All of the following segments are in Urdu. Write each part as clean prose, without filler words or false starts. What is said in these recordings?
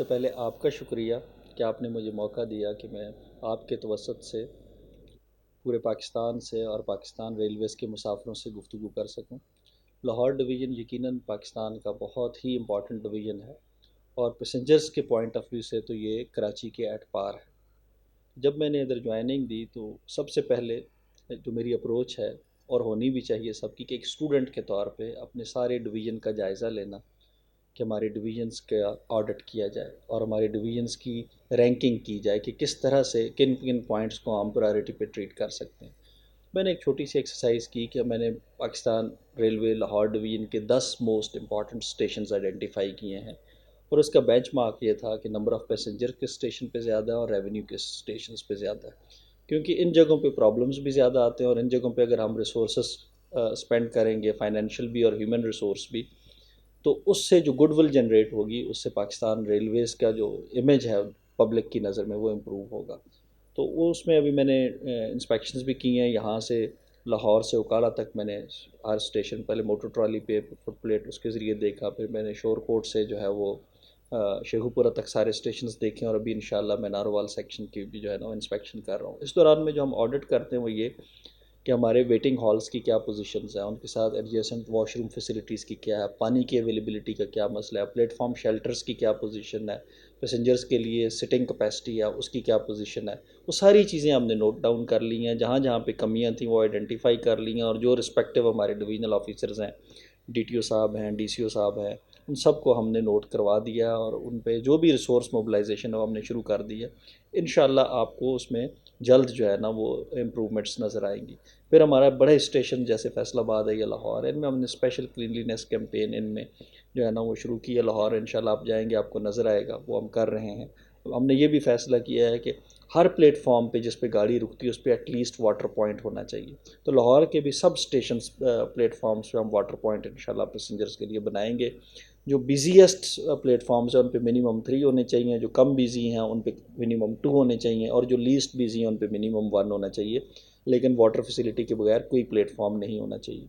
سے پہلے آپ کا شکریہ کہ آپ نے مجھے موقع دیا کہ میں آپ کے توسط سے پورے پاکستان سے اور پاکستان ریلویز کے مسافروں سے گفتگو کر سکوں۔ لاہور ڈویژن یقیناً پاکستان کا بہت ہی امپورٹنٹ ڈویژن ہے، اور پیسنجرز کے پوائنٹ آف ویو سے تو یہ کراچی کے ایٹ پار ہے۔ جب میں نے ادھر جوائننگ دی تو سب سے پہلے جو میری اپروچ ہے، اور ہونی بھی چاہیے سب کی، کہ ایک اسٹوڈنٹ کے طور پہ اپنے سارے ڈویژن کا جائزہ لینا کہ ہمارے ڈویژنس کا آڈٹ کیا جائے اور ہمارے ڈویژنس کی رینکنگ کی جائے کہ کس طرح سے کن کن پوائنٹس کو ہم پرائورٹی پہ ٹریٹ کر سکتے ہیں۔ میں نے ایک چھوٹی سی ایکسرسائز کی کہ میں نے پاکستان ریلوے لاہور ڈویژن کے 10 موسٹ امپورٹنٹ اسٹیشنز آئیڈینٹیفائی کیے ہیں، اور اس کا بینچ مارک یہ تھا کہ نمبر آف پیسنجر کے اسٹیشن پہ زیادہ ہے اور ریونیو کے اسٹیشنز پہ زیادہ ہے، کیونکہ ان جگہوں پہ پرابلمس بھی زیادہ آتے ہیں، اور ان جگہوں پہ اگر ہم ریسورسز اسپینڈ کریں گے، فائنینشیل بھی اور ہیومن ریسورس بھی، تو اس سے جو گڈ ول جنریٹ ہوگی، اس سے پاکستان ریلویز کا جو امیج ہے پبلک کی نظر میں وہ امپروو ہوگا۔ تو وہ اس میں ابھی میں نے انسپیکشنز بھی کی ہیں، یہاں سے لاہور سے اکاڑا تک میں نے ہر اسٹیشن پہلے موٹر ٹرالی پہ فٹ پلیٹ اس کے ذریعے دیکھا، پھر میں نے شور کوٹ سے جو ہے وہ شیخو پورہ تک سارے اسٹیشنز دیکھیں، اور ابھی انشاءاللہ میں ناروال سیکشن کی بھی جو ہے نا وہ انسپیکشن کر رہا ہوں۔ اس دوران میں جو ہم آڈٹ کرتے ہیں وہ یہ کہ ہمارے ویٹنگ ہالس کی کیا پوزیشنز ہیں، ان کے ساتھ ایڈجیسنٹ واش روم فیسلٹیز کی کیا ہے، پانی کی اویلیبلٹی کا کیا مسئلہ ہے، پلیٹ فارم شیلٹرز کی کیا پوزیشن ہے، پیسنجرز کے لیے سٹنگ کیپیسٹی ہے اس کی کیا پوزیشن ہے، وہ ساری چیزیں ہم نے نوٹ ڈاؤن کر لی ہیں۔ جہاں جہاں پہ کمیاں تھیں وہ آئیڈینٹیفائی کر لی ہیں، اور جو رسپیکٹیو ہمارے ڈویژنل آفیسرز ہیں، ڈی ٹی او صاحب ہیں، ڈی سی او صاحب ہیں، ان سب کو ہم نے نوٹ کروا دیا، اور ان پہ جو بھی ریسورس موبلائزیشن ہے وہ ہم نے شروع کر دی ہے۔ انشاءاللہ آپ کو اس میں جلد جو ہے نا وہ امپرومنٹس نظر آئیں گی۔ پھر ہمارا بڑے اسٹیشن جیسے فیصل آباد ہے یا لاہور ہے، ان میں ہم نے اسپیشل کلینلینس کیمپین ان میں جو ہے نا وہ شروع کی ہے۔ لاہور انشاءاللہ آپ جائیں گے آپ کو نظر آئے گا، وہ ہم کر رہے ہیں۔ ہم نے یہ بھی فیصلہ کیا ہے کہ ہر پلیٹ فارم پہ جس پہ گاڑی رکتی ہے اس پہ ایٹ لیسٹ واٹر پوائنٹ ہونا چاہیے، تو لاہور کے بھی سب اسٹیشنز پلیٹ فارمز پہ ہم واٹر پوائنٹ انشاءاللہ پیسنجرز کے لیے بنائیں گے۔ جو بیزیسٹ پلیٹ فارمز ہیں ان پہ منیمم 3 ہونے چاہیے، جو کم بیزی ہیں ان پہ منیمم 2 ہونے چاہیے، اور جو لیسٹ بیزی ہیں ان پہ منیمم 1 ہونا چاہیے، لیکن واٹر فیسلٹی کے بغیر کوئی پلیٹ فارم نہیں ہونا چاہیے۔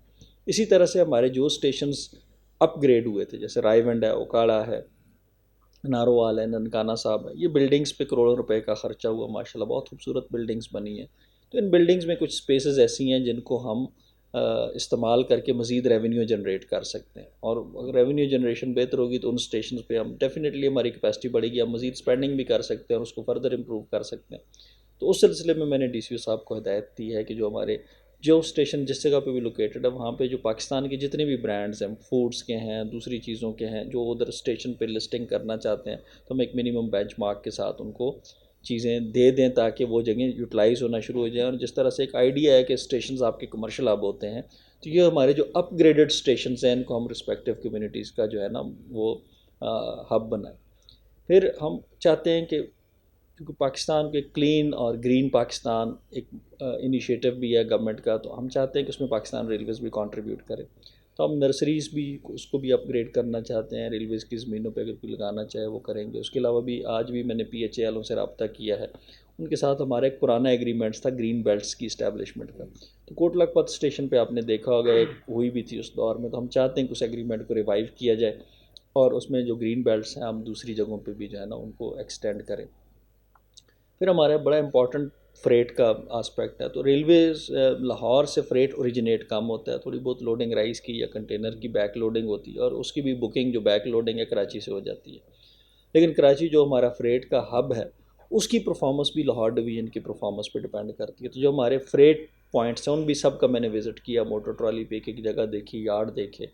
اسی طرح سے ہمارے جو اسٹیشنز اپ گریڈ ہوئے تھے، جیسے رائے ونڈ ہے، اوکاڑا ہے، ناروال ہے، ننکانہ صاحب ہے، یہ بلڈنگز پہ کروڑوں روپے کا خرچہ ہوا، ماشاءاللہ بہت خوبصورت بلڈنگز بنی ہیں۔ تو ان بلڈنگز میں کچھ سپیسز ایسی ہیں جن کو ہم استعمال کر کے مزید ریونیو جنریٹ کر سکتے ہیں، اور اگر ریونیو جنریشن بہتر ہوگی تو ان اسٹیشنز پہ ہم ڈیفینیٹلی ہماری کیپیسٹی بڑھے گی، ہم مزید اسپینڈنگ بھی کر سکتے ہیں اور اس کو فردر امپروو کر سکتے ہیں۔ تو اس سلسلے میں نے ڈی سی او صاحب کو ہدایت دی ہے کہ جو ہمارے جو اسٹیشن جس جگہ پہ بھی لوکیٹڈ ہے وہاں پہ جو پاکستان کے جتنے بھی برانڈز ہیں، فوڈز کے ہیں، دوسری چیزوں کے ہیں، جو ادھر اسٹیشن پہ لسٹنگ کرنا چاہتے ہیں، تو ہم ایک منیمم بینچ مارک کے ساتھ ان کو چیزیں دے دیں تاکہ وہ جگہیں یوٹیلائز ہونا شروع ہو جائیں۔ اور جس طرح سے ایک آئیڈیا ہے کہ اسٹیشنز آپ کے کمرشل ہب ہوتے ہیں، تو یہ ہمارے جو اپ گریڈڈ اسٹیشنز ہیں ان کو ہم رسپیکٹیو کمیونٹیز کا جو ہے نا وہ ہب بنائیں۔ پھر ہم چاہتے ہیں کہ کیونکہ پاکستان کے کلین اور گرین پاکستان ایک انیشیٹو بھی ہے گورنمنٹ کا، تو ہم چاہتے ہیں کہ اس میں پاکستان ریلویز بھی کنٹریبیوٹ کرے، تو ہم نرسریز بھی اس کو بھی اپ گریڈ کرنا چاہتے ہیں، ریلویز کی زمینوں پہ اگر کوئی لگانا چاہے وہ کریں گے۔ اس کے علاوہ بھی آج بھی میں نے پی ایچ اے والوں سے رابطہ کیا ہے، ان کے ساتھ ہمارا ایک پرانا ایگریمنٹس تھا گرین بیلٹس کی اسٹیبلشمنٹ کا، تو کوٹ لکھپت اسٹیشن پہ آپ نے دیکھا ہوگا ایک ہوئی بھی تھی اس دور میں، تو ہم چاہتے ہیں کہ اس ایگریمنٹ کو ریوائیو کیا جائے، اور اس میں جو گرین بیلٹس ہیں ہم دوسری جگہوں پہ بھی جو ہے نا ان کو ایکسٹینڈ کریں۔ پھر ہمارا بڑا امپورٹنٹ فریٹ کا آسپیکٹ ہے، تو ریلویز لاہور سے فریٹ اوریجنیٹ کم ہوتا ہے، تھوڑی بہت لوڈنگ رائس کی یا کنٹینر کی بیک لوڈنگ ہوتی ہے، اور اس کی بھی بکنگ جو بیک لوڈنگ ہے کراچی سے ہو جاتی ہے، لیکن کراچی جو ہمارا فریٹ کا ہب ہے اس کی پرفارمنس بھی لاہور ڈویژن کی پرفارمنس پہ ڈیپینڈ کرتی ہے۔ تو جو ہمارے فریٹ پوائنٹس ہیں ان بھی سب کا میں نے وزٹ کیا، موٹر ٹرالی پہ ایک ایک جگہ دیکھی، یارڈ دیکھے،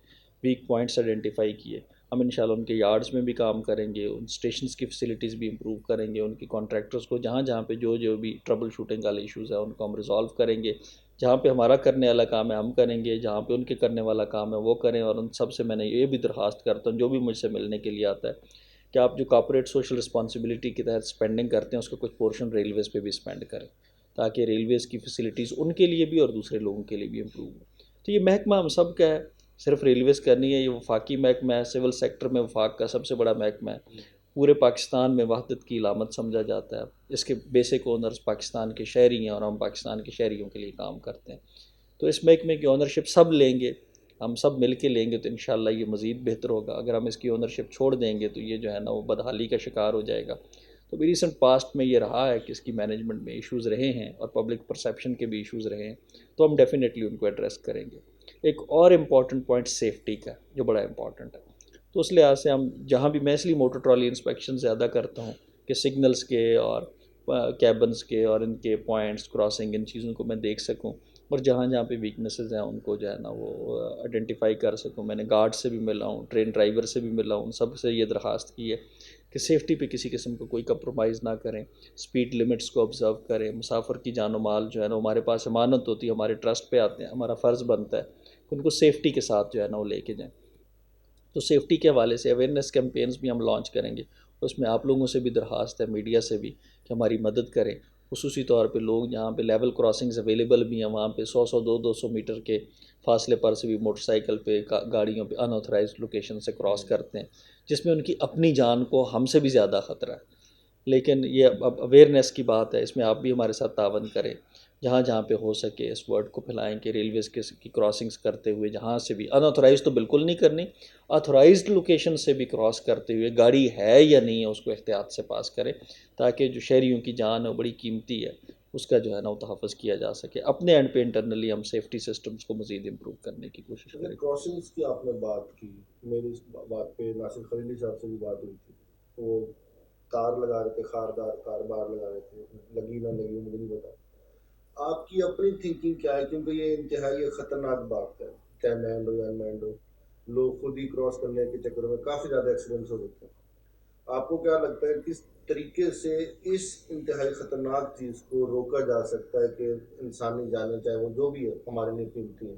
ویک پوائنٹس آئیڈینٹیفائی کیے۔ ہم انشاءاللہ ان کے یارڈز میں بھی کام کریں گے، ان اسٹیشنز کی فیسلٹیز بھی امپروو کریں گے، ان کی کانٹریکٹرز کو جہاں جہاں پہ جو بھی ٹربل شوٹنگ والے ایشوز ہیں ان کو ہم ریزالو کریں گے، جہاں پہ ہمارا کرنے والا کام ہے ہم کریں گے، جہاں پہ ان کے کرنے والا کام ہے وہ کریں۔ اور ان سب سے میں نے یہ بھی درخواست کرتا ہوں جو بھی مجھ سے ملنے کے لیے آتا ہے کہ آپ جو کارپوریٹ سوشل رسپانسبلٹی کے تحت اسپینڈنگ کرتے ہیں اس کا کچھ پورشن ریلویز پہ بھی اسپینڈ کریں، تاکہ ریلویز کی فیسلٹیز ان کے لیے بھی اور دوسرے لوگوں کے لیے بھی امپروو ہو۔ تو یہ محکمہ ہم سب کا ہے، صرف ریلویز کا نہیں ہے، یہ وفاقی محکمہ ہے، سول سیکٹر میں وفاق کا سب سے بڑا محکمہ ہے، پورے پاکستان میں وحدت کی علامت سمجھا جاتا ہے۔ اس کے بیسک اونرز پاکستان کے شہری ہیں اور ہم پاکستان کے شہریوں کے لیے کام کرتے ہیں، تو اس محکمے کی اونرشپ سب لیں گے، ہم سب مل کے لیں گے تو انشاءاللہ یہ مزید بہتر ہوگا. اگر ہم اس کی اونرشپ چھوڑ دیں گے تو یہ جو ہے نا وہ بدحالی کا شکار ہو جائے گا. تو بھی ریسنٹ پاسٹ میں یہ رہا ہے کہ اس کی مینجمنٹ میں ایشوز رہے ہیں اور پبلک پرسیپشن کے بھی ایشوز رہے ہیں, تو ہم ڈیفینیٹلی ان کو ایڈریس کریں گے. ایک اور امپورٹنٹ پوائنٹ سیفٹی کا جو بڑا امپورٹنٹ ہے, تو اس لحاظ سے ہم جہاں بھی, میں اس لیے موٹر ٹرالی انسپیکشن زیادہ کرتا ہوں کہ سگنلز کے اور کیبنس کے اور ان کے پوائنٹس کراسنگ ان چیزوں کو میں دیکھ سکوں, اور جہاں جہاں پہ ویکنیسز ہیں ان کو جو ہے نا وہ آئیڈینٹیفائی کر سکوں. میں نے گارڈ سے بھی ملا ہوں, ٹرین ڈرائیور سے بھی ملا ہوں, سب سے یہ درخواست کی ہے کہ سیفٹی پہ کسی قسم کو کوئی کمپرومائز نہ کریں, اسپیڈ لمٹس کو آبزرو کریں. مسافر کی جان و مال جو ہے نا ہمارے پاس امانت ہوتی ہے, ہمارے ٹرسٹ پہ آتے ہیں, ہمارا فرض بنتا ہے کہ ان کو سیفٹی کے ساتھ جو ہے نا وہ لے کے جائیں. تو سیفٹی کے حوالے سے اویئرنیس کیمپینز بھی ہم لانچ کریں گے. اس میں آپ لوگوں سے بھی درخواست ہے, میڈیا سے بھی, کہ ہماری مدد کریں. خصوصی طور پہ لوگ جہاں پہ لیول کراسنگز اویلیبل بھی ہیں وہاں پہ 100 میٹر کے فاصلے پر سے بھی موٹر سائیکل پہ گاڑیوں پہ ان آتھورائزڈ لوکیشن سے کراس کرتے ہیں, جس میں ان کی اپنی جان کو ہم سے بھی زیادہ خطرہ ہے. لیکن یہ اب اویئرنیس کی بات ہے, اس میں آپ بھی ہمارے ساتھ تعاون کریں. جہاں جہاں پہ ہو سکے اس ورڈ کو پھیلائیں کہ ریلویز کی کراسنگز کرتے ہوئے جہاں سے بھی, ان آتھورائزڈ تو بالکل نہیں کرنی, آتھورائزڈ لوکیشن سے بھی کراس کرتے ہوئے گاڑی ہے یا نہیں ہے اس کو احتیاط سے پاس کریں, تاکہ جو شہریوں کی جان ہے وہ بڑی قیمتی ہے, اس کا جو ہے نا وہ تحفظ کیا جا سکے. اپنے اینڈ پہ انٹرنلی ہم سیفٹی سسٹمز کو مزید امپروو کرنے کی کوشش کریں. کراسنگس کی آپ نے بات کی, میری اس بات پہ ناصر خلیلی صاحب سے بھی بات ہوئی تھی. وہ تار لگا رہے تھے, خاردار تار بار لگا رہے تھے, لگی نہ لگی مجھے نہیں پتا. آپ کی اپنی تھنکنگ کیا ہے, کیونکہ یہ انتہائی خطرناک بات ہے, چاہے مینڈ ہو یا مینڈ ہو, لوگ خود ہی کراس کرنے کے چکر میں کافی زیادہ ایکسیڈنٹس ہو جاتے ہیں. آپ کو کیا لگتا ہے کس طریقے سے اس انتہائی خطرناک چیز کو روکا جا سکتا ہے کہ انسانی جانیں چاہے وہ جو بھی ہے ہمارے لیے قیمتی ہیں,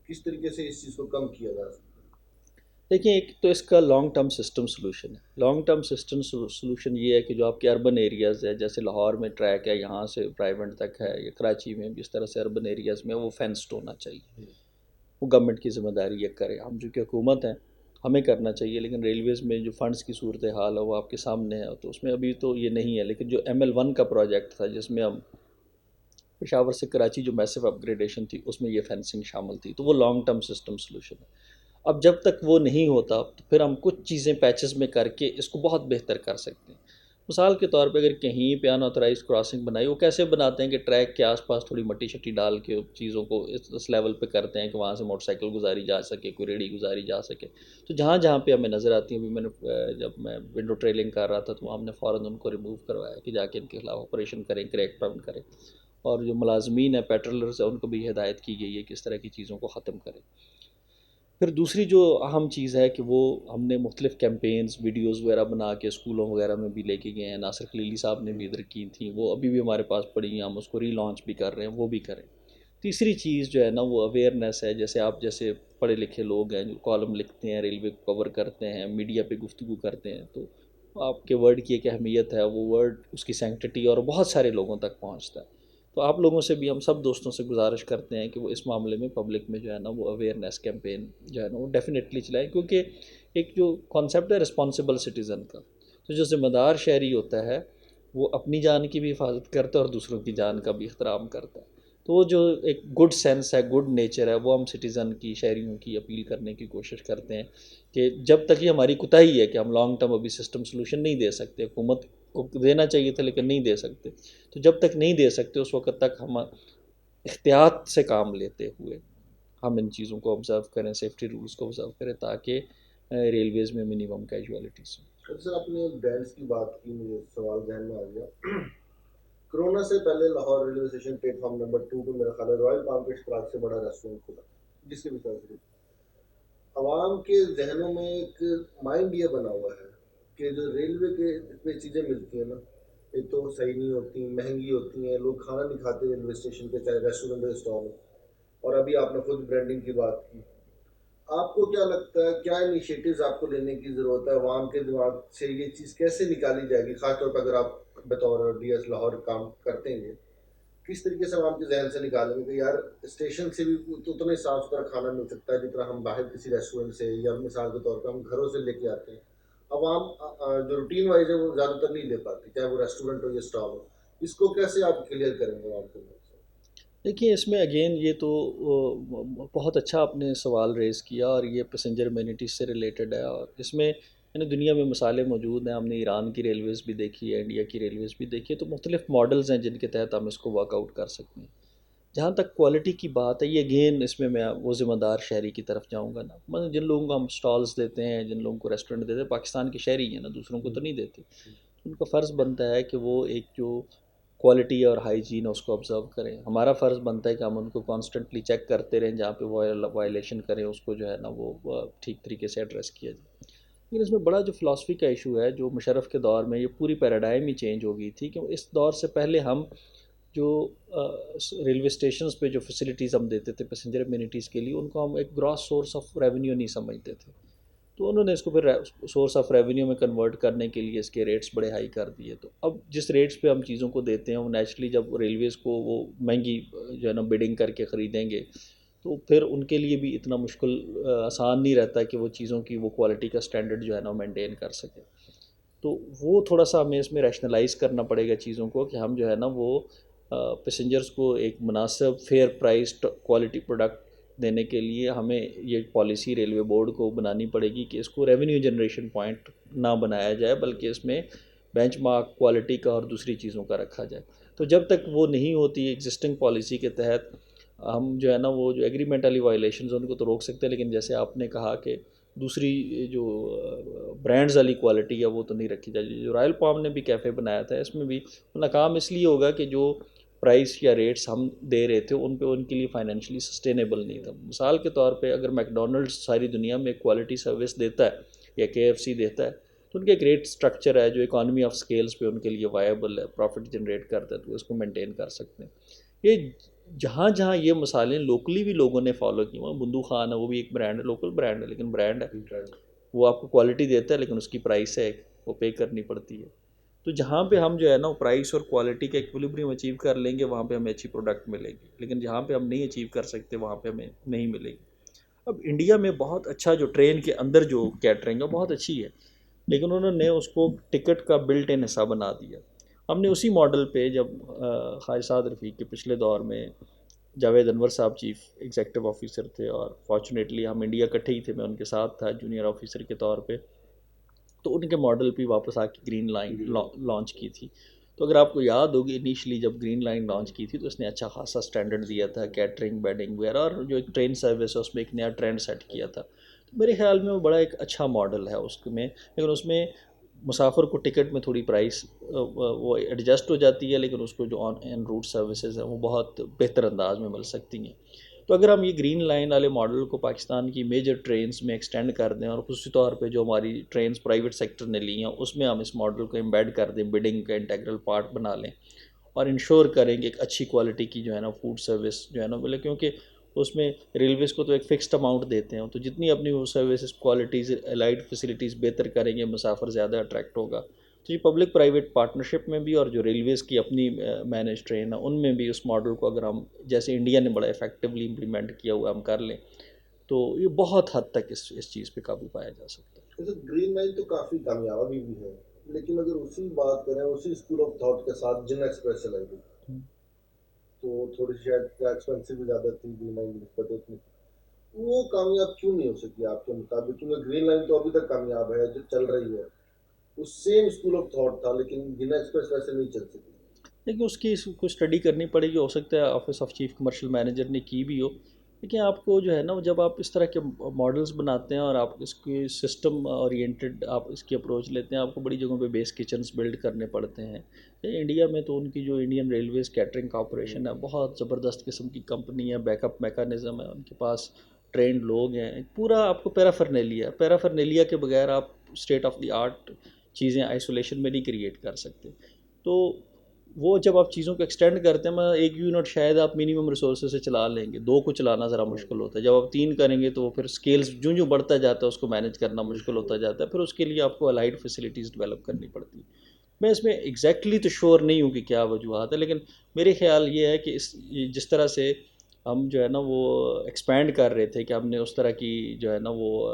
کس طریقے سے اس چیز کو کم کیا جا سکتا ہے؟ دیکھیں, ایک تو اس کا لانگ ٹرم سسٹم سولوشن ہے. لانگ ٹرم سسٹم سولوشن یہ ہے کہ جو آپ کے اربن ایریاز ہے, جیسے لاہور میں ٹریک ہے یہاں سے پرائیونٹ تک ہے, یا کراچی میں بھی اس طرح سے اربن ایریاز میں, وہ فینسڈ ہونا چاہیے. وہ گورنمنٹ کی ذمہ داری یہ کرے. ہم جو کہ حکومت ہیں ہمیں کرنا چاہیے, لیکن ریلویز میں جو فنڈز کی صورتحال ہے وہ آپ کے سامنے ہے, تو اس میں ابھی تو یہ نہیں ہے. لیکن جو ML1 کا پروجیکٹ تھا جس میں ہم پشاور سے کراچی جو میسو اپ گریڈیشن تھی اس میں یہ فینسنگ شامل تھی, تو وہ لانگ ٹرم سسٹم سولوشن ہے. اب جب تک وہ نہیں ہوتا تو پھر ہم کچھ چیزیں پیچز میں کر کے اس کو بہت بہتر کر سکتے ہیں. مثال کے طور پہ اگر کہیں پہ ان آتھورائز کراسنگ بنائی, وہ کیسے بناتے ہیں کہ ٹریک کے آس پاس تھوڑی مٹی شٹی ڈال کے چیزوں کو اس لیول پہ کرتے ہیں کہ وہاں سے موٹر سائیکل گزاری جا سکے, کوئی ریڑھی گزاری جا سکے. تو جہاں جہاں پہ ہمیں نظر آتی ہیں, ابھی میں نے جب میں ونڈو ٹریلنگ کر رہا تھا تو ہم نے فوراً ان کو ریموو کروایا کہ جا کے ان کے خلاف آپریشن کریں, کریک ڈاؤن کریں. اور جو ملازمین ہیں پیٹرولرز ہیں ان کو بھی ہدایت کی گئی ہے کہ اس طرح کی چیزوں کو ختم کریں. پھر دوسری جو اہم چیز ہے کہ وہ ہم نے مختلف کیمپینز ویڈیوز وغیرہ بنا کے اسکولوں وغیرہ میں بھی لے کے گئے ہیں. ناصر خلیلی صاحب نے بھی ادھر کی تھیں, وہ ابھی بھی ہمارے پاس پڑی ہیں, ہم اس کو ری لانچ بھی کر رہے ہیں, وہ بھی کریں. تیسری چیز جو ہے نا وہ اویئرنیس ہے. جیسے آپ جیسے پڑھے لکھے لوگ ہیں جو کالم لکھتے ہیں, ریلوے کو کور کرتے ہیں, میڈیا پہ گفتگو کرتے ہیں, تو آپ کے ورڈ کی ایک اہمیت ہے, وہ ورڈ اس کی سینکٹٹی اور بہت سارے لوگوں تک پہنچتا ہے. تو آپ لوگوں سے بھی, ہم سب دوستوں سے گزارش کرتے ہیں کہ وہ اس معاملے میں پبلک میں جو ہے نا وہ اویئرنیس کیمپین جو ہے نا وہ ڈیفینیٹلی چلائیں, کیونکہ ایک جو کانسیپٹ ہے رسپانسبل سٹیزن کا, تو جو ذمہ دار شہری ہوتا ہے وہ اپنی جان کی بھی حفاظت کرتا ہے اور دوسروں کی جان کا بھی احترام کرتا ہے. تو وہ جو ایک گڈ سینس ہے, گڈ نیچر ہے, وہ ہم سٹیزن کی, شہریوں کی اپیل کرنے کی کوشش کرتے ہیں کہ جب تک یہ ہماری کوتاہی ہے کہ ہم لانگ ٹرم ابھی سسٹم سولوشن نہیں دے سکتے, حکومت کو دینا چاہیے تھا لیکن نہیں دے سکتے, تو جب تک نہیں دے سکتے اس وقت تک ہم احتیاط سے کام لیتے ہوئے ہم ان چیزوں کو آبزرو کریں, سیفٹی رولز کو آبزرو کریں, تاکہ ریلویز میں منیمم کیجوالٹیز ہوں. سر آپ نے برانڈس کی بات کی, مجھے سوال ذہن میں آ گیا. کرونا سے پہلے Lahore railway station plate form number 2 پہ میرا خیال ہے رائل پام کے اشتراک سے بڑا ریسٹورینٹ کھلا, جس کے بھی ساتھ عوام کے ذہنوں میں ایک مائنڈ یہ بنا ہوا ہے کہ جو ریلوے کے اتنی چیزیں ملتی ہیں نا, ایک تو صحیح نہیں ہوتی, مہنگی ہوتی ہیں, لوگ کھانا نہیں کھاتے ریلوے اسٹیشن پہ, چاہے ریسٹورینٹ ہو اسٹال ہو. اور ابھی آپ نے خود برانڈنگ کی بات کی. آپ کو کیا لگتا ہے کیا انیشیٹوز آپ کو لینے کی ضرورت ہے, عوام کے دماغ سے یہ چیز کیسے نکالی جائے گی, خاص طور پر اگر آپ بطور DS لاہور کام کرتے ہیں, کس طریقے سے عوام کے ذہن سے نکالیں گے کہ یار اسٹیشن سے بھی اتنا ہی صاف ستھرا کھانا مل سکتا ہے جتنا ہم باہر کسی ریسٹورینٹ سے یا مثال کے طور پر ہم گھروں سے لے کے آتے ہیں. عوام جو روٹین وائز ہے وہ زیادہ تر نہیں لے پاتی, چاہے وہ ریسٹورینٹ ہو یا اسٹال ہو. اس کو کیسے آپ کلیئر کریں گے عوام کے اندر سے؟ دیکھیے اس میں اگین یہ تو بہت اچھا آپ نے سوال ریز کیا، اور یہ پیسنجر امینٹیز سے ریلیٹڈ ہے، اور اس میں یعنی دنیا میں مثالیں موجود ہیں. ہم نے ایران کی ریلویز بھی دیکھی ہے، انڈیا کی ریلویز بھی دیکھی ہے، تو مختلف ماڈلز ہیں جن کے تحت ہم اس کو ورک آؤٹ کر سکتے ہیں. جہاں تک کوالٹی کی بات ہے، یہ اگین اس میں وہ ذمہ دار شہری کی طرف جاؤں گا نا. مثلا جن لوگوں کو ہم سٹالز دیتے ہیں، جن لوگوں کو ریسٹورنٹ دیتے ہیں، پاکستان کے شہری ہیں نا، دوسروں کو تو نہیں دیتے. ان کا فرض بنتا ہے کہ وہ ایک جو کوالٹی اور ہائیجین اس کو آبزرو کریں. ہمارا فرض بنتا ہے کہ ہم ان کو کانسٹنٹلی چیک کرتے رہیں، جہاں پہ وائلیشن کریں اس کو جو ہے نا وہ ٹھیک طریقے سے ایڈریس کیا جائے. لیکن اس میں بڑا جو فلاسفی کا ایشو ہے، جو مشرف کے دور میں یہ پوری پیراڈائم ہی چینج ہو گئی تھی، کہ اس دور سے پہلے ہم جو ریلوے اسٹیشنز پہ جو فیسلٹیز ہم دیتے تھے پیسنجر امینٹیز کے لیے، ان کو ہم ایک گراس سورس آف ریونیو نہیں سمجھتے تھے. تو انہوں نے اس کو پھر سورس آف ریونیو میں کنورٹ کرنے کے لیے اس کے ریٹس بڑے ہائی کر دیے. تو اب جس ریٹس پہ ہم چیزوں کو دیتے ہیں، وہ نیچرلی جب ریلویز کو وہ مہنگی جو ہے نا بڈنگ کر کے خریدیں گے، تو پھر ان کے لیے بھی اتنا مشکل آسان نہیں رہتا کہ وہ چیزوں کی وہ کوالٹی کا سٹینڈرڈ جو ہے نا مینٹین کر سکیں. تو وہ تھوڑا سا ہمیں اس میں ریشنلائز کرنا پڑے گا چیزوں کو، کہ ہم جو ہے نا وہ پیسنجرز کو ایک مناسب فیئر پرائسڈ کوالٹی پروڈکٹ دینے کے لیے ہمیں یہ پالیسی ریلوے بورڈ کو بنانی پڑے گی کہ اس کو ریونیو جنریشن پوائنٹ نہ بنایا جائے، بلکہ اس میں بینچ مارک کوالٹی کا اور دوسری چیزوں کا رکھا جائے. تو جب تک وہ نہیں ہوتی ایگزسٹنگ پالیسی کے تحت، ہم جو ہے نا وہ جو ایگریمنٹ والی وائلیشنز ہیں ان کو تو روک سکتے ہیں، لیکن جیسے آپ نے کہا کہ دوسری جو برانڈز والی کوالٹی ہے وہ تو نہیں رکھی جائے. جو رائل پام نے بھی کیفے بنایا تھا، اس میں بھی ناکام اس لیے ہوگا کہ جو پرائس یا ریٹس ہم دے رہے تھے ان پہ ان کے لیے فائنینشلی سسٹینیبل نہیں تھا. مثال کے طور پہ اگر میکڈونلڈس ساری دنیا میں کوالٹی سروس دیتا ہے، یا کے ایف سی دیتا ہے، تو ان کے ایک ریٹ سٹرکچر ہے جو اکانومی آف سکیلز پہ ان کے لیے وائبل ہے، پروفٹ جنریٹ کرتا ہے، تو اس کو مینٹین کر سکتے ہیں. یہ جہاں جہاں یہ مثالیں لوکلی بھی لوگوں نے فالو کی، وہاں بندو خان ہے، وہ بھی ایک برانڈ ہے، لوکل برانڈ ہے لیکن برانڈ ہے. وہ آپ کو کوالٹی دیتا ہے لیکن اس کی پرائس ہے وہ پے کرنی پڑتی ہے. تو جہاں پہ ہم جو ہے نا پرائس اور کوالٹی کا ایکویلبریم اچیو کر لیں گے، وہاں پہ ہمیں اچھی پروڈکٹ ملے گی. لیکن جہاں پہ ہم نہیں اچیو کر سکتے، وہاں پہ ہمیں نہیں ملے گی. اب انڈیا میں بہت اچھا جو ٹرین کے اندر جو کیٹرنگ ہے بہت اچھی ہے، لیکن انہوں نے اس کو ٹکٹ کا بلٹ ان حصہ بنا دیا. ہم نے اسی ماڈل پہ جب خواجہ سعد رفیق کے پچھلے دور میں جاوید انور صاحب چیف ایگزیکٹو آفیسر تھے، اور فارچونیٹلی ہم انڈیا کٹھے ہی تھے، میں ان کے ساتھ تھا جونیئر آفیسر کے طور پہ، تو ان کے ماڈل پہ واپس آ کے گرین لائن لانچ کی تھی. تو اگر آپ کو یاد ہوگی انیشلی جب گرین لائن لانچ کی تھی تو اس نے اچھا خاصا سٹینڈرڈ دیا تھا، کیٹرنگ، بیڈنگ وغیرہ، اور جو ایک ٹرین سروس ہے اس میں ایک نیا ٹرینڈ سیٹ کیا تھا. تو میرے خیال میں وہ بڑا ایک اچھا ماڈل ہے اس میں. لیکن اس میں مسافر کو ٹکٹ میں تھوڑی پرائس وہ ایڈجسٹ ہو جاتی ہے، لیکن اس کو جو آن اینڈ روٹ سروسز ہیں وہ بہت بہتر انداز میں مل سکتی ہیں. تو اگر ہم یہ گرین لائن والے ماڈل کو پاکستان کی میجر ٹرینز میں ایکسٹینڈ کر دیں، اور خصوصی طور پہ جو ہماری ٹرینز پرائیویٹ سیکٹر نے لی ہیں اس میں ہم اس ماڈل کو امبیڈ کر دیں، بڈنگ کا انٹیگرل پارٹ بنا لیں، اور انشور کریں کہ ایک اچھی کوالٹی کی جو ہے نا فوڈ سروس جو ہے نا ملے. کیونکہ اس میں ریلویز کو تو ایک فکسڈ اماؤنٹ دیتے ہیں، تو جتنی اپنی وہ سروسز کوالٹیز الائڈ فیسلٹیز بہتر کریں گے، مسافر زیادہ اٹریکٹ ہوگا. تو یہ پبلک پرائیویٹ پارٹنرشپ میں بھی، اور جو ریلویز کی اپنی مینیج ٹرین ہے ان میں بھی اس ماڈل کو اگر ہم جیسے انڈیا نے بڑا افیکٹولی امپلیمنٹ کیا ہوا ہم کر لیں، تو یہ بہت حد تک اس چیز پہ قابو پایا جا سکتا ہے. جیسے گرین لائن تو کافی کامیابی بھی ہے، لیکن اگر اسی بات کریں اسی اسکول آف تھاٹ کے ساتھ جن ایکسپریس چلائی گئی تو تھوڑی سی شاید ایکسپینسو بھی زیادہ تھی گرین لائن نسبت اتنی، وہ کامیاب کیوں نہیں ہو سکی آپ کے مطابق؟ کیونکہ گرین لائن تو ابھی تک کامیاب ہے جو چل رہی ہے، اس سیم اسکول آف تھاٹ تھا، لیکن جن ایکسپریس ویسے نہیں چل سکی. لیکن اس کی کو اسٹڈی کرنی پڑے گی، ہو سکتا ہے office of chief commercial manager نے کی بھی ہو. لیکن آپ کو جو ہے نا جب آپ اس طرح کے ماڈلز بناتے ہیں اور آپ اس کی سسٹم اورینٹڈ آپ اس کی اپروچ لیتے ہیں، آپ کو بڑی جگہوں پہ بیس کچنز بلڈ کرنے پڑتے ہیں. انڈیا میں تو ان کی جو انڈین ریلویز کیٹرنگ کارپوریشن ہے بہت زبردست قسم کی کمپنی ہے، بیک اپ میکانزم ہے، ان کے پاس ٹرینڈ لوگ ہیں، پورا آپ کو پیرافرنیلیا کے بغیر آپ اسٹیٹ آف دی آرٹ چیزیں آئسولیشن میں نہیں کریٹ کر سکتے. تو وہ جب آپ چیزوں کو ایکسٹینڈ کرتے ہیں، ایک یونٹ شاید آپ منیمم ریسورسز سے چلا لیں گے، دو کو چلانا ذرا مشکل ہوتا ہے. جب آپ تین کریں گے تو وہ پھر اسکیلز جو بڑھتا جاتا ہے اس کو مینیج کرنا مشکل ہوتا جاتا ہے، پھر اس کے لیے آپ کو الائڈ فیسلٹیز ڈیولپ کرنی پڑتی ہے. میں اس میں ایگزیکٹلی تو شور نہیں ہوں کہ کیا وجوہات ہے، لیکن میرے خیال یہ ہے کہ جس طرح سے ہم جو ہے نا وہ ایکسپینڈ کر رہے تھے کہ ہم نے اس طرح کی جو ہے نا وہ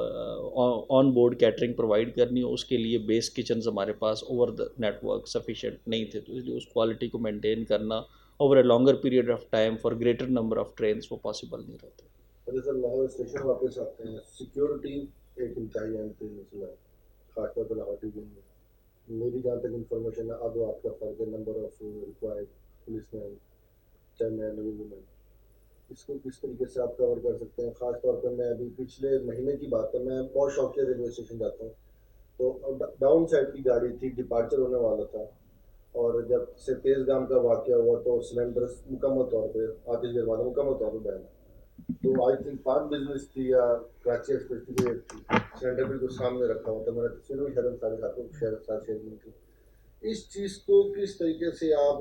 آن بورڈ کیٹرنگ پرووائڈ کرنی ہو، اس کے لیے بیس کچنز ہمارے پاس over the network sufficient نہیں تھے، تو اس لیے اس کوالٹی کو مینٹین کرنا over a longer period of time for greater number of trains وہ پاسبل نہیں رہتا. اچھا سر، لاہور اسٹیشن واپس آتے ہیں. سیکیورٹی ایک انتہائی اہم ترین مسئلہ ہے، خاص طور پر لاہور ڈویژن میں. میری جہاں تک انفارمیشن ہے، اب آپ کا فرق ہے نمبر آف ریکوائرڈ پولیس مین، چاہے مین ہو وومین. اس کو کس طریقے سے آپ کور کر سکتے ہیں؟ خاص طور پہ میں ابھی پچھلے مہینے کی بات ہے، میں بہت شوق سے ریلوے اسٹیشن جاتا ہوں، تو ڈاؤن سائڈ کی گاڑی تھی، ڈپارچر ہونے والا تھا، اور جب سے تیز گام کا واقعہ ہوا تو سلنڈر مکمل طور پہ آتش گروانا مکمل طور پہ بین. تو آئی تھنک پاک بزنس تھی یا کراچی ایکسپریس کی کوئی ایک تھی، سلنڈر بالکل سامنے رکھا ہوا تھا. میں نے تصویر بھی شاید سارے ساتھوں ساتھ شیئر کی تھی. اس چیز کو کس طریقے سے آپ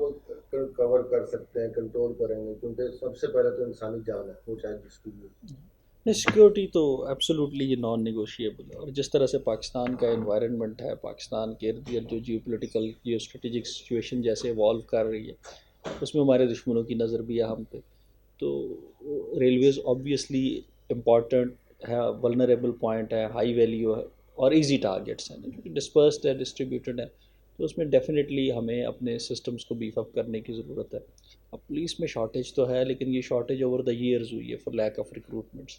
کور کر سکتے ہیں، کنٹرول کریں گے؟ کیونکہ سب سے پہلے تو انسانی جان ہے، وہ چاہے جس کی بھی. سیکیورٹی تو ایبسولوٹلی یہ نان نیگوشیبل ہے، اور جس طرح سے پاکستان کا انوائرنمنٹ ہے، پاکستان کے ارد گرد جو geopolitical geostrategic situation جیسے ایوالو کر رہی ہے، اس میں ہمارے دشمنوں کی نظر بھی ہے ہم پہ. تو ریلویز آبویسلی امپورٹنٹ ہے، ولنریبل پوائنٹ ہے، ہائی ویلیو ہے، اور ایزی ٹارگیٹس ہیں کیونکہ ڈسپرسڈ ہے، ڈسٹریبیوٹیڈ ہے. تو اس میں ڈیفینیٹلی ہمیں اپنے سسٹمز کو بیف اپ کرنے کی ضرورت ہے. اب پولیس میں شارٹیج تو ہے، لیکن یہ شارٹیج اوور دا ایئرز ہوئی ہے فار لیک آف ریکروٹمنٹس.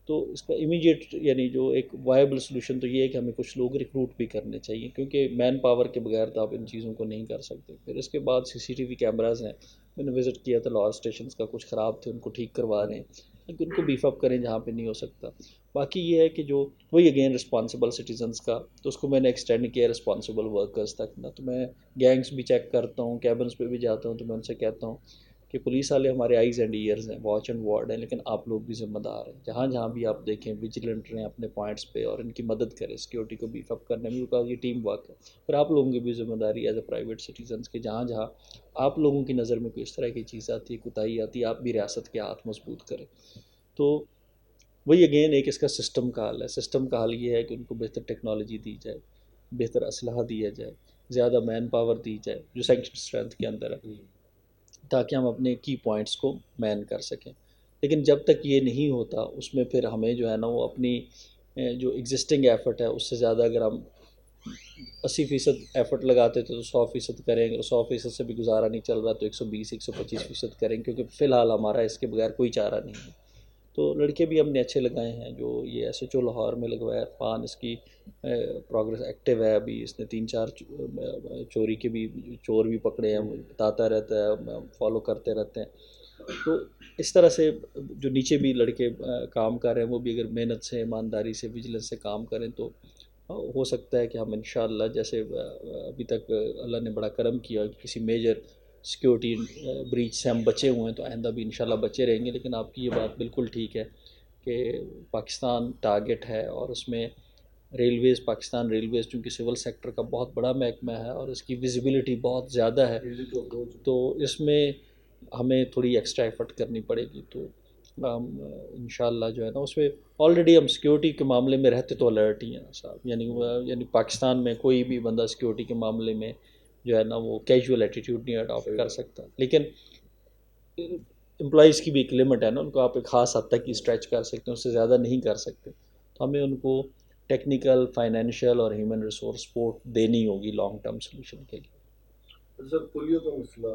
تو اس کا امیجیٹ یعنی جو ایک وائبل سلوشن تو یہ ہے کہ ہمیں کچھ لوگ ریکروٹ بھی کرنے چاہیے، کیونکہ مین پاور کے بغیر تو آپ ان چیزوں کو نہیں کر سکتے. پھر اس کے بعد سی سی ٹی وی کیمراز ہیں، میں نے وزٹ کیا تھا لاہور اسٹیشنز کا، کچھ خراب تھے ان کو ٹھیک کروا رہے ہیں، لیکن ان کو بیف اپ کریں جہاں پہ نہیں ہو سکتا. باقی یہ ہے کہ جو وہی اگین رسپانسبل سٹیزنس کا، تو اس کو میں نے ایکسٹینڈ کیا رسپانسبل ورکرز تک نا. تو میں گینگس بھی چیک کرتا ہوں، کیبنس پہ بھی جاتا ہوں، تو میں ان سے کہتا ہوں کہ پولیس والے ہمارے آئیز اینڈ ایئرز ہیں، واچ اینڈ وارڈ ہیں، لیکن آپ لوگ بھی ذمہ دار ہیں. جہاں جہاں بھی آپ دیکھیں ویجیلنٹ رہیں اپنے پوائنٹس پہ، اور ان کی مدد کریں سیکورٹی کو بیف اپ کرنے میں، کیونکہ یہ ٹیم ورک ہے. پھر آپ لوگوں کی بھی ذمہ داری ایز اے پرائیویٹ سٹیزنس کہ جہاں جہاں آپ لوگوں کی نظر میں کوئی اس طرح کی چیز آتی ہے، کوتاہی آتی ہے، آپ بھی ریاست کے ہاتھ مضبوط کریں. تو وہی اگین ایک اس کا سسٹم کا حل ہے. سسٹم کا حل یہ ہے کہ ان کو بہتر ٹیکنالوجی دی جائے، بہتر اسلحہ دیا جائے، زیادہ مین پاور دی جائے جو سینکشن اسٹرینتھ کے اندر ہے، تاکہ ہم اپنے کی پوائنٹس کو مین کر سکیں. لیکن جب تک یہ نہیں ہوتا، اس میں پھر ہمیں جو ہے نا وہ اپنی جو ایگزسٹنگ ایفرٹ ہے اس سے زیادہ اگر ہم 80% ایفرٹ لگاتے تھے تو 100% کریں گے، 100% سے بھی گزارا نہیں چل رہا تو 120 125% کریں گے، کیونکہ فی الحال ہمارا اس کے بغیر کوئی چارہ نہیں ہے. تو لڑکے بھی ہم نے اچھے لگائے ہیں، جو یہ ایس ایچ او لاہور میں لگوایا عرفان، اس کی پروگریس ایکٹیو ہے ابھی. اس نے 3 4 چوری کے بھی چور بھی پکڑے ہیں، بتاتا رہتا ہے، فالو کرتے رہتے ہیں. تو اس طرح سے جو نیچے بھی لڑکے کام کر رہے ہیں، وہ بھی اگر محنت سے، ایمانداری سے، ویجیلنس سے کام کریں تو ہو سکتا ہے کہ ہم انشاءاللہ جیسے ابھی تک اللہ نے بڑا کرم کیا کہ کسی میجر سیکیورٹی بریچ سے ہم بچے ہوئے ہیں، تو آئندہ بھی انشاءاللہ بچے رہیں گے. لیکن آپ کی یہ بات بالکل ٹھیک ہے کہ پاکستان ٹارگٹ ہے، اور اس میں ریلویز، پاکستان ریلویز چونکہ سول سیکٹر کا بہت بڑا محکمہ ہے اور اس کی ویزیبلٹی بہت زیادہ ہے، تو اس میں ہمیں تھوڑی ایکسٹرا ایفرٹ کرنی پڑے گی. تو ہم انشاءاللہ جو ہے نا اس میں آلریڈی ہم سیکیورٹی کے معاملے میں رہتے تو الرٹ ہی ہیں صاحب. یعنی پاکستان میں کوئی بھی بندہ سیکیورٹی کے معاملے میں جو ہے نا وہ کیجول ایٹیٹیوڈ نہیں اڈاپٹ کر سکتا. لیکن امپلائیز کی بھی ایک لمٹ ہے نا، ان کو آپ ایک خاص حد تک ہی اسٹریچ کر سکتے ہیں، اس سے زیادہ نہیں کر سکتے. تو ہمیں ان کو ٹیکنیکل، فائنینشیل اور ہیومن ریسورس سپورٹ دینی ہوگی لانگ ٹرم سلوشن کے لیے. سر پولیو کا مسئلہ،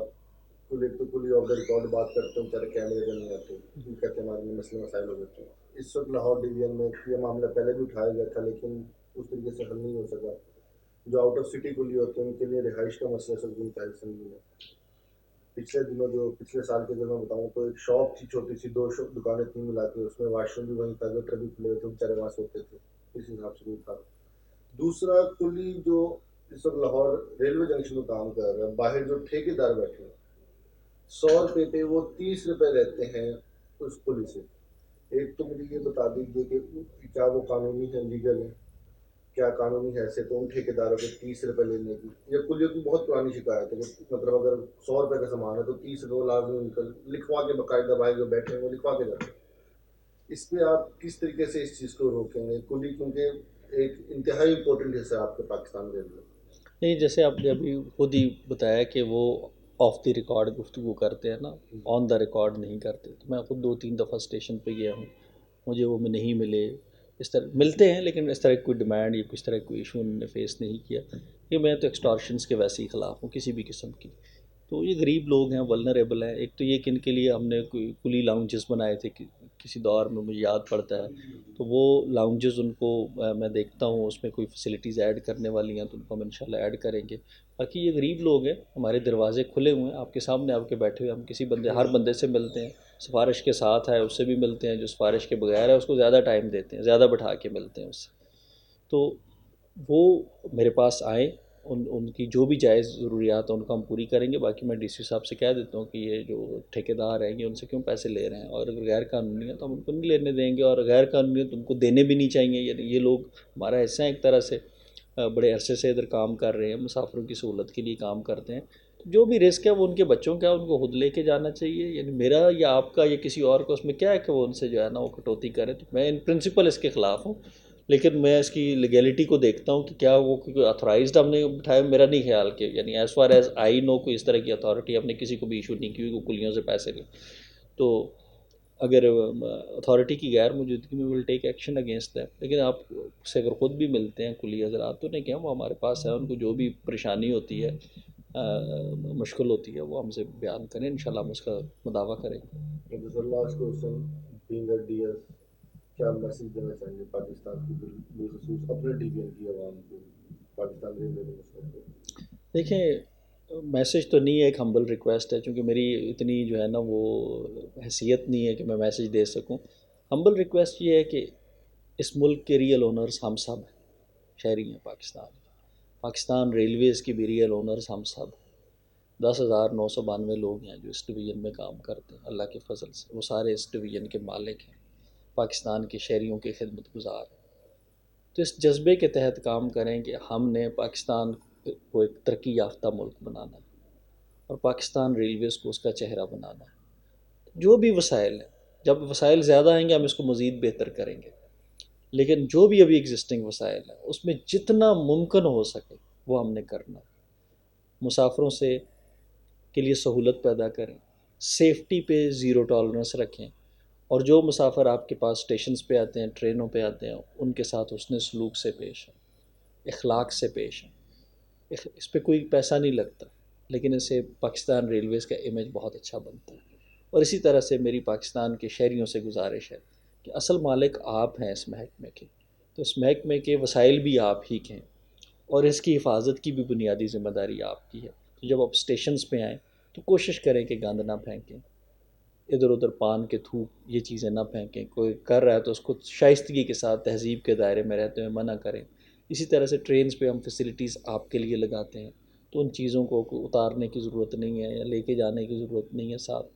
ایک تو پولیو آف دا ریکارڈ بات کرتے ہیں، بیچارے کیمرے پہ نہیں آتے، ان کا ہمارے میں مسئلے مسائل ہو جاتے ہیں. اس وقت لاہور ڈویژن میں یہ معاملہ پہلے بھی اٹھایا گیا تھا، لیکن اس طریقے سے حل نہیں ہو سکا. جو آؤٹ آف سٹی پولیو ہوتے ہیں ان کے لیے رہائش کا مسئلہ سب انتہائی سنگین ہے. پچھلے دنوں جو پچھلے سال کے اگر میں بتاؤں تو ایک شاپ تھی چھوٹی سی، 2 دکانیں تھیں ملا کے، اس میں واش روم بھی وہیں تھا، گٹر بھی کھلے ہوئے تھے، بیچارے وہاں سوتے تھے. اس حساب سے بھی تھا. دوسرا کلی جو اس وقت لاہور ریلوے جنکشن میں کام کر رہا ہے، باہر جو ٹھیکیدار بیٹھے ہیں 100 روپے پہ وہ 30 روپے لیتے ہیں اس کلی سے. ایک تو مجھے یہ بتا دیجیے کہ کیا وہ قانونی ہے، لیگل ہے؟ کیا قانونی حیثیت ہے ان ٹھیکیداروں کو 30 روپے لینے کی؟ یہ کلیوں کی بہت پرانی شکایت ہے کہ مطلب اگر 100 روپے کا سامان ہے تو 30 روپے لازمی ان کا لکھوا کے، باقاعدہ بھائی جو بیٹھے ہیں وہ لکھوا کے جاتے ہیں. اس پہ آپ کس طریقے سے اس چیز کو روکیں گے؟ کلی کیونکہ ایک انتہائی امپورٹنٹ حصہ ہے آپ کے پاکستان ریلوے. نہیں، جیسے آپ نے ابھی خود ہی بتایا کہ وہ آف دی ریکارڈ گفتگو کرتے ہیں نا، آن دا ریکارڈ نہیں کرتے. تو میں خود 2 3 دفعہ اسٹیشن پہ گیا ہوں، مجھے وہ میں نہیں ملے. اس طرح ملتے ہیں لیکن اس طرح کی کوئی ڈیمانڈ یا کس طرح کی کوئی ایشو انہوں نے فیس نہیں کیا. کہ میں تو ایکسٹارشنس کے ویسے ہی خلاف ہوں کسی بھی قسم کی. تو یہ غریب لوگ ہیں، ولنریبل ہیں. ایک تو یہ کہ ان کے لیے ہم نے کوئی کلی لاؤنجز بنائے تھے کہ کسی دور میں مجھے یاد پڑتا ہے، تو وہ لاؤنجز ان کو میں دیکھتا ہوں اس میں کوئی فیسلٹیز ایڈ کرنے والی ہیں تو ان کو ہم انشاءاللہ ایڈ کریں گے. باقی یہ غریب لوگ ہیں، ہمارے دروازے کھلے ہوئے ہیں، آپ کے سامنے آپ کے بیٹھے ہوئے، ہم کسی ہر بندے سے ملتے ہیں. سفارش کے ساتھ ہے اس سے بھی ملتے ہیں، جو سفارش کے بغیر ہے اس کو زیادہ ٹائم دیتے ہیں، زیادہ بٹھا کے ملتے ہیں اس سے. تو وہ میرے پاس آئیں، ان کی جو بھی جائز ضروریات ہیں ان کو ہم پوری کریں گے. باقی میں ڈی سی صاحب سے کہہ دیتا ہوں کہ یہ جو ٹھیکیدار ہیں یہ ان سے کیوں پیسے لے رہے ہیں، اور اگر غیر قانونی ہے تو ہم ان کو نہیں لینے دیں گے، اور غیر قانونی ہے تو ان کو دینے بھی نہیں چاہیے. یعنی یہ لوگ ہمارا حصہ ہیں ایک طرح سے، بڑے عرصے سے ادھر کام کر رہے ہیں، مسافروں کی سہولت کے لیے کام کرتے ہیں. جو بھی رسک ہے وہ ان کے بچوں کا، ان کو خود لے کے جانا چاہیے. یعنی میرا یا آپ کا یا کسی اور کا اس میں کیا ہے کہ وہ ان سے جو ہے نا وہ کٹوتی کرے. تو میں ان پرنسپل اس کے خلاف ہوں، لیکن میں اس کی لیگیلٹی کو دیکھتا ہوں کہ کیا وہ کوئی اتھرائزڈ ہم نے بٹھایا. میرا نہیں خیال کہ یعنی ایز فار ایز آئی نو کوئی اس طرح کی اتھارٹی ہم نے کسی کو بھی ایشو نہیں کی وہ کلیوں سے پیسے لیں. تو اگر اتھارٹی کی غیر موجودگی میں ول ٹیک ایکشن اگینسٹ دیٹ. لیکن آپ سے اگر خود بھی ملتے ہیں کلی حضرات تو نہیں کہ وہ ہمارے پاس ہے، ان کو جو بھی پریشانی ہوتی ہے مشکل ہوتی ہے وہ ہم سے بیان کریں، انشاءاللہ ہم اس کا مداوع کریں گے. Last question, being a D S کیا میسج دینا چاہیں گے پاکستان کی بالخصوص اپنے ڈی بی این کی عوام کو، پاکستان ریلوے کے مسئلے کو؟ دیکھیں میسج تو نہیں ہے، ایک ہمبل ریکویسٹ ہے، چونکہ میری اتنی جو ہے نا وہ حیثیت نہیں ہے کہ میں میسج دے سکوں. ہمبل ریکویسٹ یہ ہے کہ اس ملک کے ریئل اونرز ہم سب ہیں، شہری ہیں پاکستان ریلویز کی بھی ریئل اونرز ہم سب ہیں. 10,992 لوگ ہیں جو اس ڈویژن میں کام کرتے ہیں، اللہ کے فضل سے وہ سارے اس ڈویژن کے مالک ہیں، پاکستان کے شہریوں کی خدمت گزار ہیں. تو اس جذبے کے تحت کام کریں کہ ہم نے پاکستان کو ایک ترقی یافتہ ملک بنانا ہے اور پاکستان ریلویز کو اس کا چہرہ بنانا ہے. جو بھی وسائل ہیں، جب وسائل زیادہ آئیں گے ہم اس کو مزید بہتر کریں گے، لیکن جو بھی ابھی ایگزسٹنگ وسائل ہیں اس میں جتنا ممکن ہو سکے وہ ہم نے کرنا ہے. مسافروں سے کے لیے سہولت پیدا کریں، سیفٹی پہ زیرو ٹالرنس رکھیں، اور جو مسافر آپ کے پاس اسٹیشنز پہ آتے ہیں، ٹرینوں پہ آتے ہیں، ان کے ساتھ حسن سلوک سے پیش ہیں، اخلاق سے پیش ہیں. اس پہ کوئی پیسہ نہیں لگتا، لیکن اس سے پاکستان ریلویز کا امیج بہت اچھا بنتا ہے. اور اسی طرح سے میری پاکستان کے شہریوں سے گزارش ہے کہ اصل مالک آپ ہیں اس محکمے کے، تو اس محکمے کے وسائل بھی آپ ہی کے ہیں اور اس کی حفاظت کی بھی بنیادی ذمہ داری آپ کی ہے. تو جب آپ اسٹیشنز پہ آئیں تو کوشش کریں کہ گند نہ پھینکیں، ادھر ادھر پان کے تھوک یہ چیزیں نہ پھینکیں. کوئی کر رہا ہے تو اس کو شائستگی کے ساتھ تہذیب کے دائرے میں رہتے ہوئے منع کریں. اسی طرح سے ٹرینز پہ ہم فیسلٹیز آپ کے لیے لگاتے ہیں تو ان چیزوں کو اتارنے کی ضرورت نہیں ہے یا لے کے جانے کی ضرورت نہیں ہے ساتھ،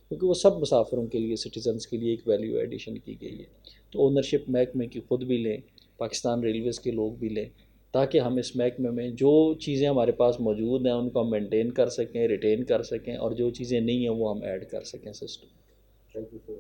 کیونکہ وہ سب مسافروں کے لیے، سٹیزنز کے لیے ایک ویلیو ایڈیشن کی گئی ہے. تو اونرشپ محکمے کی خود بھی لیں، پاکستان ریلویز کے لوگ بھی لیں، تاکہ ہم اس محکمے میں جو چیزیں ہمارے پاس موجود ہیں ان کو ہم مینٹین کر سکیں، ریٹین کر سکیں، اور جو چیزیں نہیں ہیں وہ ہم ایڈ کر سکیں سسٹم. Thank you sir.